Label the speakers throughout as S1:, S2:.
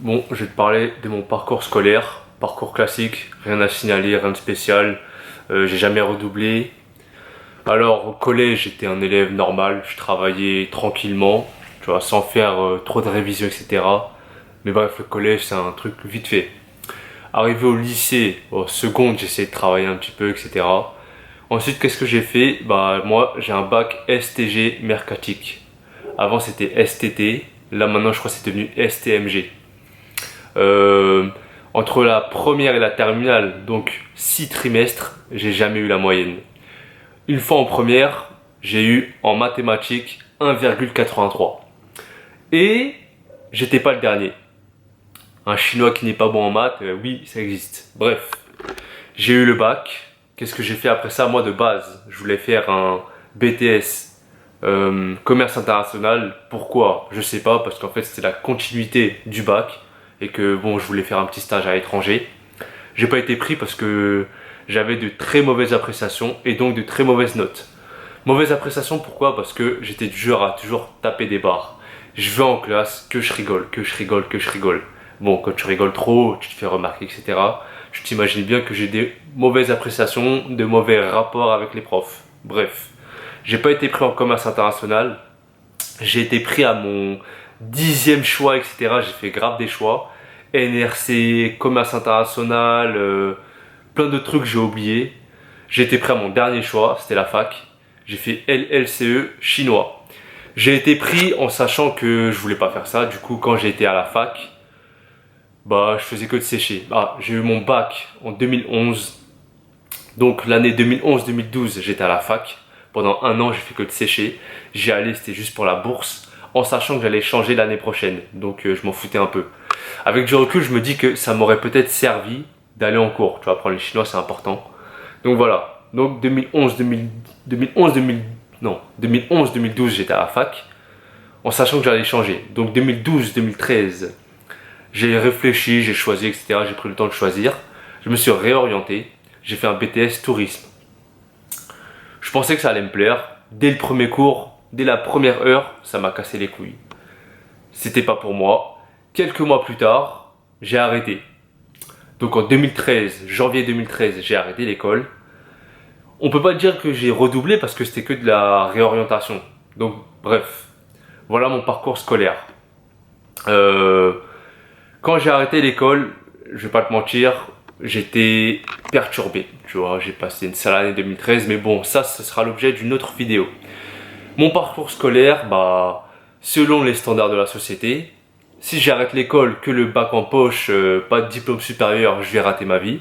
S1: Bon, je vais te parler de mon parcours scolaire, parcours classique, rien à signaler, rien de spécial. J'ai jamais redoublé. Alors au collège, j'étais un élève normal, je travaillais tranquillement, tu vois, sans faire trop de révision, etc. Mais bref, le collège, c'est un truc vite fait. Arrivé au lycée, au seconde, j'ai essayé de travailler un petit peu, etc. Ensuite, qu'est-ce que j'ai fait? Bah moi, j'ai un bac STG mercatique. Avant, c'était STT. Là, maintenant, je crois que c'est devenu STMG. Euh, Entre la première et la terminale, donc 6 trimestres, j'ai jamais eu la moyenne. Une fois en première, j'ai eu en mathématiques 1,83. Et j'étais pas le dernier. Un chinois qui n'est pas bon en maths, oui, ça existe. Bref, j'ai eu le bac. Qu'est-ce que j'ai fait après ça? Moi, de base, je voulais faire un BTS commerce international. Pourquoi? Je sais pas, parce qu'en fait, c'était la continuité du bac et que bon, je voulais faire un petit stage à l'étranger. J'ai pas été pris parce que j'avais de très mauvaises appréciations et donc de très mauvaises notes. Mauvaise appréciation, pourquoi? Parce que j'étais du genre à toujours taper des barres. Je vais en classe, que je rigole, que je rigole, que je rigole. Bon, quand tu rigoles trop, tu te fais remarquer, etc. Je t'imagine bien que j'ai des mauvaises appréciations, de mauvais rapports avec les profs. Bref, j'ai pas été pris en commerce international. J'ai été pris à mon 10e choix, etc. J'ai fait grave des choix. NRC, commerce international, plein de trucs que j'ai oubliés. J'ai été pris à mon dernier choix, c'était la fac. J'ai fait LLCE chinois. J'ai été pris en sachant que je voulais pas faire ça. Du coup, quand j'ai été à la fac, bah, je faisais que de sécher. Ah, j'ai eu mon bac en 2011. Donc, l'année 2011-2012, j'étais à la fac. Pendant un an, j'ai fait que de sécher. J'y allais, c'était juste pour la bourse, en sachant que j'allais changer l'année prochaine. Donc, je m'en foutais un peu. Avec du recul, je me dis que ça m'aurait peut-être servi d'aller en cours. Tu vois, apprendre les chinois, c'est important. Donc voilà. Donc 2011-2012, j'étais à la fac, en sachant que j'allais changer. Donc 2012-2013, j'ai réfléchi, j'ai choisi, etc. J'ai pris le temps de choisir. Je me suis réorienté. J'ai fait un BTS tourisme. Je pensais que ça allait me plaire. Dès le premier cours, dès la première heure, ça m'a cassé les couilles. C'était pas pour moi. Quelques mois plus tard, j'ai arrêté. Donc en 2013, janvier 2013, j'ai arrêté l'école. On peut pas dire que j'ai redoublé parce que c'était que de la réorientation. Donc bref, voilà mon parcours scolaire. Euh, Quand j'ai arrêté l'école, je vais pas te mentir, j'étais perturbé. Tu vois, j'ai passé une sale année 2013, mais bon, ça, ce sera l'objet d'une autre vidéo. Mon parcours scolaire, bah, selon les standards de la société, si j'arrête l'école, que le bac en poche, pas de diplôme supérieur, je vais rater ma vie.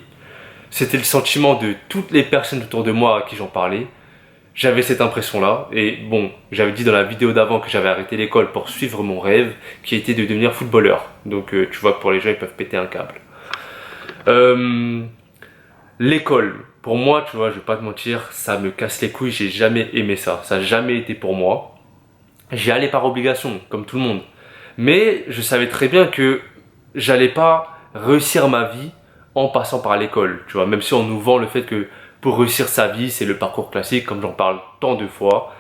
S1: C'était le sentiment de toutes les personnes autour de moi à qui j'en parlais. J'avais cette impression-là. Et bon, j'avais dit dans la vidéo d'avant que j'avais arrêté l'école pour suivre mon rêve, qui était de devenir footballeur. Donc tu vois que pour les gens, ils peuvent péter un câble. L'école, pour moi, tu vois, je vais pas te mentir, ça me casse les couilles, j'ai jamais aimé ça. Ça n'a jamais été pour moi. J'y allais par obligation, comme tout le monde. Mais je savais très bien que j'allais pas réussir ma vie en passant par l'école. Tu vois, même si on nous vend le fait que pour réussir sa vie, c'est le parcours classique, comme j'en parle tant de fois.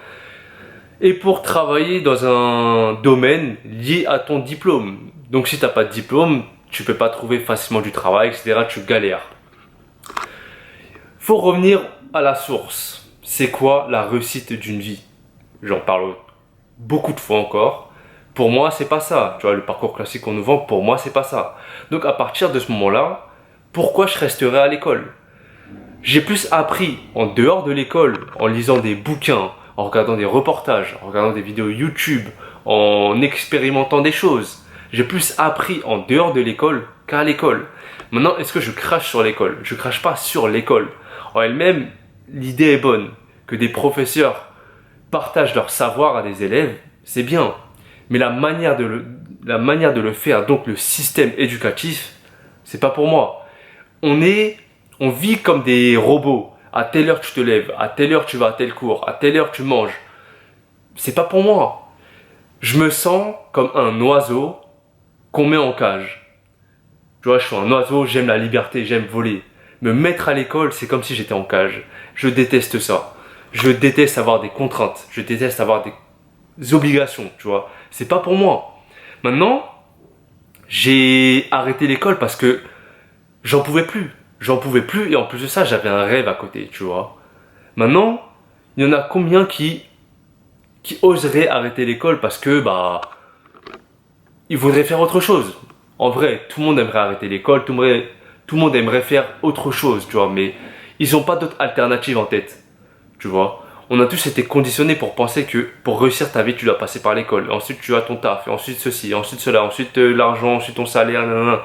S1: Et pour travailler dans un domaine lié à ton diplôme. Donc si tu n'as pas de diplôme, tu peux pas trouver facilement du travail, etc. Tu galères. Faut revenir à la source. C'est quoi la réussite d'une vie? J'en parle beaucoup de fois encore. Pour moi, c'est pas ça. Tu vois, le parcours classique qu'on nous vend, pour moi, c'est pas ça. Donc, à partir de ce moment-là, pourquoi je resterai à l'école? J'ai plus appris en dehors de l'école, en lisant des bouquins, en regardant des reportages, en regardant des vidéos YouTube, en expérimentant des choses. J'ai plus appris en dehors de l'école qu'à l'école. Maintenant, est-ce que je crache sur l'école? Je crache pas sur l'école. En elle-même, l'idée est bonne. Que des professeurs partagent leur savoir à des élèves, c'est bien. Mais la manière de le faire, donc le système éducatif, c'est pas pour moi. On vit comme des robots. À telle heure tu te lèves, à telle heure tu vas à tel cours, à telle heure tu manges. C'est pas pour moi. Je me sens comme un oiseau qu'on met en cage. Tu vois, je suis un oiseau, j'aime la liberté, j'aime voler. Me mettre à l'école, c'est comme si j'étais en cage. Je déteste ça. Je déteste avoir des contraintes. Je déteste avoir des obligations, tu vois. C'est pas pour moi. Maintenant, J'ai arrêté l'école parce que j'en pouvais plus. J'en pouvais plus et en plus de ça, j'avais un rêve à côté, tu vois. Maintenant, il y en a combien qui oseraient arrêter l'école parce que ils voudraient faire autre chose. En vrai, tout le monde aimerait arrêter l'école, tout le monde aimerait faire autre chose, tu vois, mais ils n'ont pas d'autre alternative en tête, tu vois. On a tous été conditionnés pour penser que pour réussir ta vie, tu dois passer par l'école. Ensuite, tu as ton taf, et ensuite ceci, et ensuite cela, ensuite l'argent, ensuite ton salaire, nanana,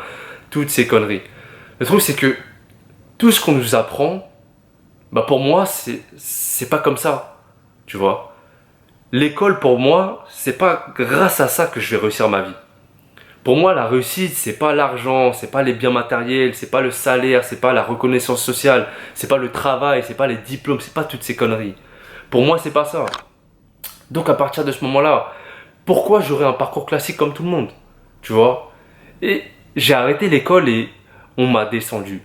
S1: toutes ces conneries. Le truc, c'est que tout ce qu'on nous apprend, pour moi, c'est pas comme ça, tu vois. L'école, pour moi, c'est pas grâce à ça que je vais réussir ma vie. Pour moi, la réussite, c'est pas l'argent, c'est pas les biens matériels, c'est pas le salaire, c'est pas la reconnaissance sociale, c'est pas le travail, c'est pas les diplômes, c'est pas toutes ces conneries. Pour moi, c'est pas ça. Donc à partir de ce moment-là, pourquoi j'aurais un parcours classique comme tout le monde? Tu vois? Et j'ai arrêté l'école et on m'a descendu.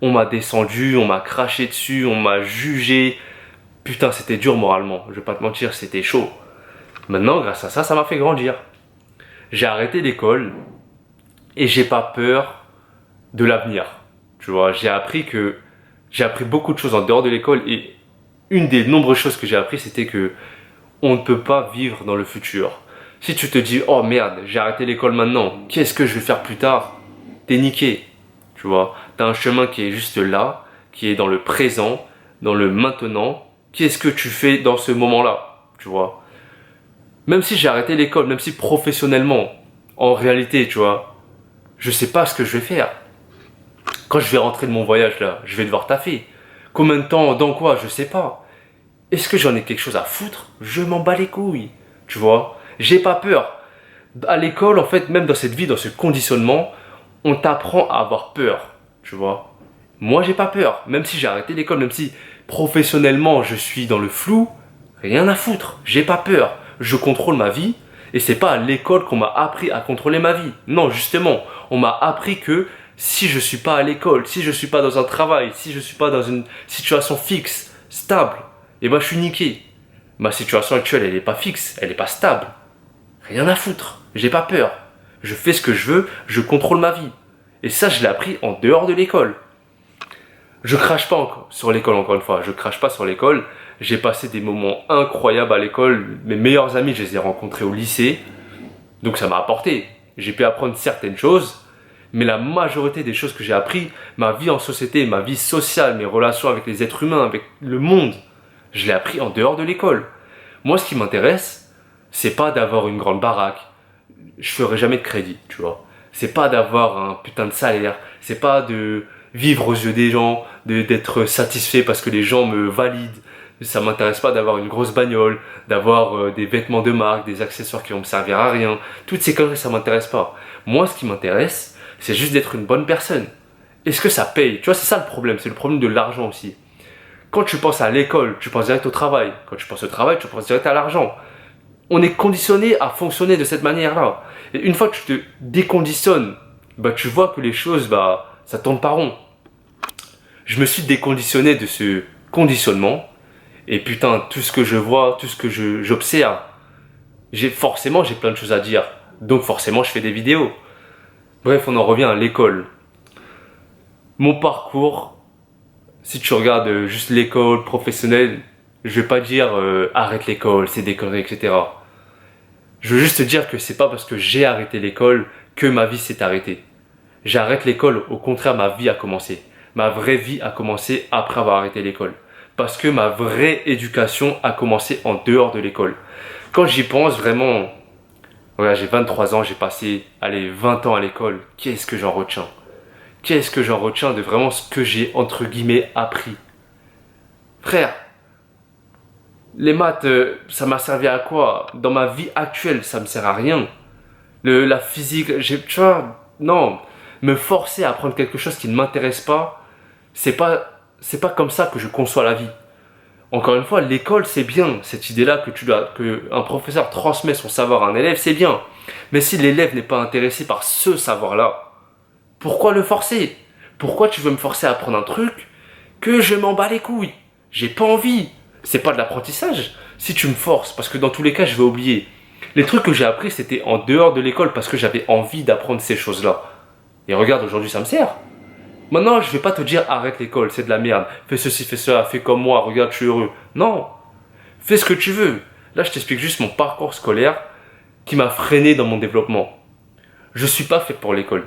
S1: On m'a descendu, on m'a craché dessus, on m'a jugé. Putain, c'était dur moralement. Je vais pas te mentir, c'était chaud. Maintenant, grâce à ça, ça m'a fait grandir. J'ai arrêté l'école et j'ai pas peur de l'avenir. Tu vois, j'ai appris beaucoup de choses en dehors de l'école et une des nombreuses choses que j'ai appris, c'était que on ne peut pas vivre dans le futur. Si tu te dis, oh merde, j'ai arrêté l'école maintenant, qu'est-ce que je vais faire plus tard? T'es niqué, tu vois. T'as un chemin qui est juste là, qui est dans le présent, dans le maintenant. Qu'est-ce que tu fais dans ce moment-là, tu vois? Même si j'ai arrêté l'école, même si professionnellement, en réalité, tu vois, je sais pas ce que je vais faire. Quand je vais rentrer de mon voyage là, je vais devoir taffer. Combien de temps, dans quoi, je sais pas. Est-ce que j'en ai quelque chose à foutre? Je m'en bats les couilles. Tu vois? J'ai pas peur. À l'école, en fait, même dans cette vie, dans ce conditionnement, on t'apprend à avoir peur. Tu vois? Moi, j'ai pas peur. Même si j'ai arrêté l'école, même si professionnellement je suis dans le flou, rien à foutre. J'ai pas peur. Je contrôle ma vie. Et c'est pas à l'école qu'on m'a appris à contrôler ma vie. Non, justement, on m'a appris que si je suis pas à l'école, si je suis pas dans un travail, si je suis pas dans une situation fixe, stable, et je suis niqué. Ma situation actuelle, elle est pas fixe, elle est pas stable. Rien à foutre. J'ai pas peur. Je fais ce que je veux, je contrôle ma vie. Et ça, je l'ai appris en dehors de l'école. Je crache pas encore sur l'école, encore une fois. Je crache pas sur l'école. J'ai passé des moments incroyables à l'école. Mes meilleurs amis, je les ai rencontrés au lycée. Donc ça m'a apporté. J'ai pu apprendre certaines choses. Mais la majorité des choses que j'ai appris, ma vie en société, ma vie sociale, mes relations avec les êtres humains, avec le monde, je l'ai appris en dehors de l'école. Moi, ce qui m'intéresse, c'est pas d'avoir une grande baraque. Je ferai jamais de crédit, tu vois. C'est pas d'avoir un putain de salaire. C'est pas de vivre aux yeux des gens, d'être satisfait parce que les gens me valident. Ça m'intéresse pas d'avoir une grosse bagnole, d'avoir des vêtements de marque, des accessoires qui vont me servir à rien. Toutes ces conneries, ça m'intéresse pas. Moi, ce qui m'intéresse, c'est juste d'être une bonne personne. Est-ce que ça paye? Tu vois, c'est ça le problème. C'est le problème de l'argent aussi. Quand tu penses à l'école, tu penses direct au travail. Quand tu penses au travail, tu penses direct à l'argent. On est conditionné à fonctionner de cette manière-là. Et une fois que tu te déconditionnes, tu vois que les choses, ça tourne pas rond. Je me suis déconditionné de ce conditionnement. Et putain, tout ce que je vois, tout ce que j'observe, forcément, j'ai plein de choses à dire. Donc forcément, je fais des vidéos. Bref, on en revient à l'école. Mon parcours, si tu regardes juste l'école professionnelle, je vais pas dire arrête l'école, c'est des conneries, etc. Je veux juste te dire que c'est pas parce que j'ai arrêté l'école que ma vie s'est arrêtée. J'arrête l'école, au contraire, ma vie a commencé. Ma vraie vie a commencé après avoir arrêté l'école. Parce que ma vraie éducation a commencé en dehors de l'école. Quand j'y pense vraiment, regarde, j'ai 23 ans, j'ai passé 20 ans à l'école. Qu'est-ce que j'en retiens? Qu'est-ce que j'en retiens de vraiment ce que j'ai entre guillemets appris? Frère, les maths, ça m'a servi à quoi? Dans ma vie actuelle, ça me sert à rien. La physique, tu vois, non. Me forcer à apprendre quelque chose qui ne m'intéresse pas, c'est pas comme ça que je conçois la vie. Encore une fois, l'école, c'est bien. Cette idée-là que un professeur transmet son savoir à un élève, c'est bien. Mais si l'élève n'est pas intéressé par ce savoir-là, pourquoi le forcer? Pourquoi tu veux me forcer à apprendre un truc que je m'en bats les couilles? J'ai pas envie. C'est pas de l'apprentissage. Si tu me forces, parce que dans tous les cas, je vais oublier. Les trucs que j'ai appris, c'était en dehors de l'école parce que j'avais envie d'apprendre ces choses-là. Et regarde, aujourd'hui, ça me sert. Maintenant, je vais pas te dire arrête l'école, c'est de la merde. Fais ceci, fais cela, fais comme moi, regarde, je suis heureux. Non. Fais ce que tu veux. Là, je t'explique juste mon parcours scolaire qui m'a freiné dans mon développement. Je suis pas fait pour l'école.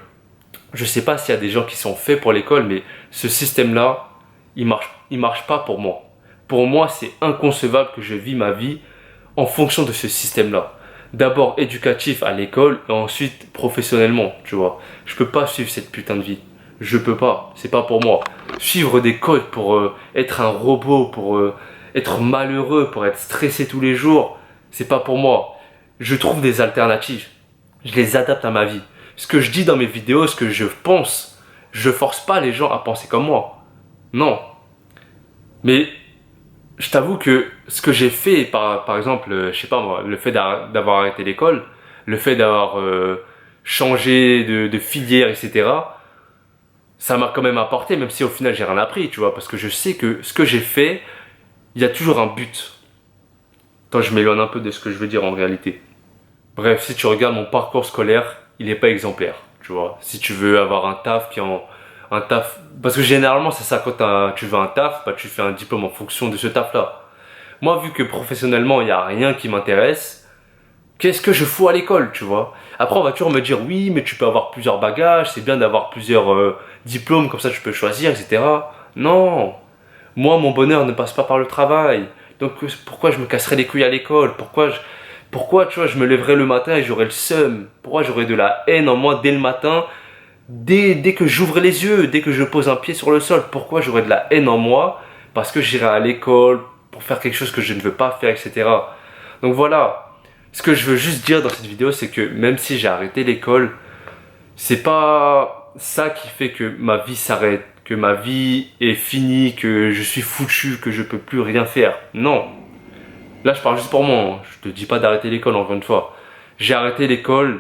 S1: Je sais pas s'il y a des gens qui sont faits pour l'école, mais ce système-là, il marche pas pour moi. Pour moi, c'est inconcevable que je vis ma vie en fonction de ce système-là. D'abord éducatif à l'école et ensuite professionnellement, tu vois. Je peux pas suivre cette putain de vie. Je peux pas, c'est pas pour moi. Suivre des codes pour être un robot, pour être malheureux, pour être stressé tous les jours, c'est pas pour moi. Je trouve des alternatives. Je les adapte à ma vie. Ce que je dis dans mes vidéos, ce que je pense, je force pas les gens à penser comme moi. Non. Mais je t'avoue que ce que j'ai fait, par exemple, je sais pas moi, le fait d'avoir arrêté l'école, le fait d'avoir changé de filière, etc., ça m'a quand même apporté, même si au final j'ai rien appris, tu vois, parce que je sais que ce que j'ai fait, il y a toujours un but. Attends, je m'éloigne un peu de ce que je veux dire en réalité. Bref, si tu regardes mon parcours scolaire, il n'est pas exemplaire, tu vois. Si tu veux avoir un taf un taf, parce que généralement c'est ça, quand tu veux un taf, bah, tu fais un diplôme en fonction de ce taf-là. Moi, vu que professionnellement, il n'y a rien qui m'intéresse, qu'est-ce que je fous à l'école, tu vois? Après, on va toujours me dire, oui, mais tu peux avoir plusieurs bagages, c'est bien d'avoir plusieurs diplômes, comme ça tu peux choisir, etc. Non! Moi, mon bonheur ne passe pas par le travail. Donc, pourquoi je me casserais les couilles à l'école? Pourquoi, tu vois, je me lèverais le matin et j'aurais le seum? Pourquoi j'aurais de la haine en moi dès le matin? Dès que j'ouvre les yeux, dès que je pose un pied sur le sol, pourquoi j'aurais de la haine en moi? Parce que j'irai à l'école pour faire quelque chose que je ne veux pas faire, etc. Donc voilà. Ce que je veux juste dire dans cette vidéo, c'est que même si j'ai arrêté l'école, c'est pas ça qui fait que ma vie s'arrête, que ma vie est finie, que je suis foutu, que je peux plus rien faire. Non. Là, je parle juste pour moi, hein. Je te dis pas d'arrêter l'école, encore une fois. J'ai arrêté l'école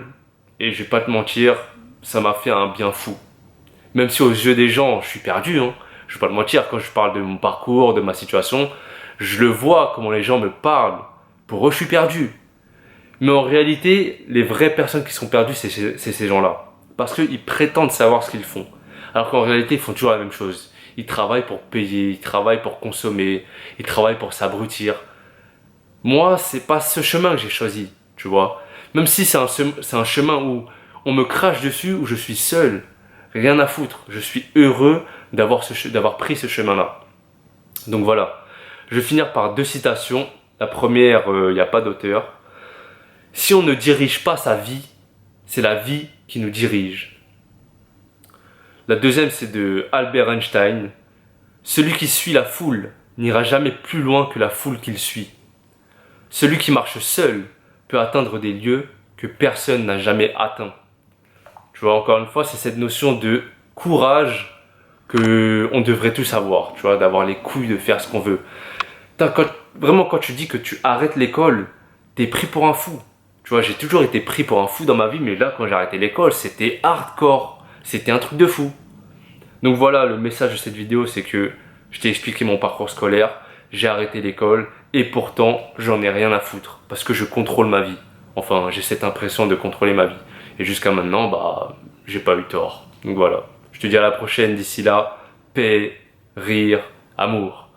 S1: et je vais pas te mentir, ça m'a fait un bien fou. Même si aux yeux des gens, je suis perdu, hein. Je vais pas te mentir, quand je parle de mon parcours, de ma situation, je le vois comment les gens me parlent. Pour eux, je suis perdu. Mais en réalité, les vraies personnes qui sont perdues, c'est ces gens-là. Parce qu'ils prétendent savoir ce qu'ils font. Alors qu'en réalité, ils font toujours la même chose. Ils travaillent pour payer, ils travaillent pour consommer, ils travaillent pour s'abrutir. Moi, c'est pas ce chemin que j'ai choisi, tu vois. Même si c'est un chemin où on me crache dessus, où je suis seul, rien à foutre. Je suis heureux d'avoir pris ce chemin-là. Donc voilà. Je vais finir par deux citations. La première, il n'y a pas d'auteur. Si on ne dirige pas sa vie, c'est la vie qui nous dirige. La deuxième, c'est de Albert Einstein. Celui qui suit la foule n'ira jamais plus loin que la foule qu'il suit. Celui qui marche seul peut atteindre des lieux que personne n'a jamais atteints. Tu vois, encore une fois, c'est cette notion de courage que on devrait tous avoir, tu vois, d'avoir les couilles de faire ce qu'on veut. Vraiment, quand tu dis que tu arrêtes l'école, t'es pris pour un fou. Tu vois, j'ai toujours été pris pour un fou dans ma vie, mais là, quand j'ai arrêté l'école, c'était hardcore. C'était un truc de fou. Donc voilà, le message de cette vidéo, c'est que je t'ai expliqué mon parcours scolaire, j'ai arrêté l'école, et pourtant, j'en ai rien à foutre, parce que je contrôle ma vie. Enfin, j'ai cette impression de contrôler ma vie. Et jusqu'à maintenant, bah, j'ai pas eu tort. Donc voilà. Je te dis à la prochaine, d'ici là, paix, rire, amour.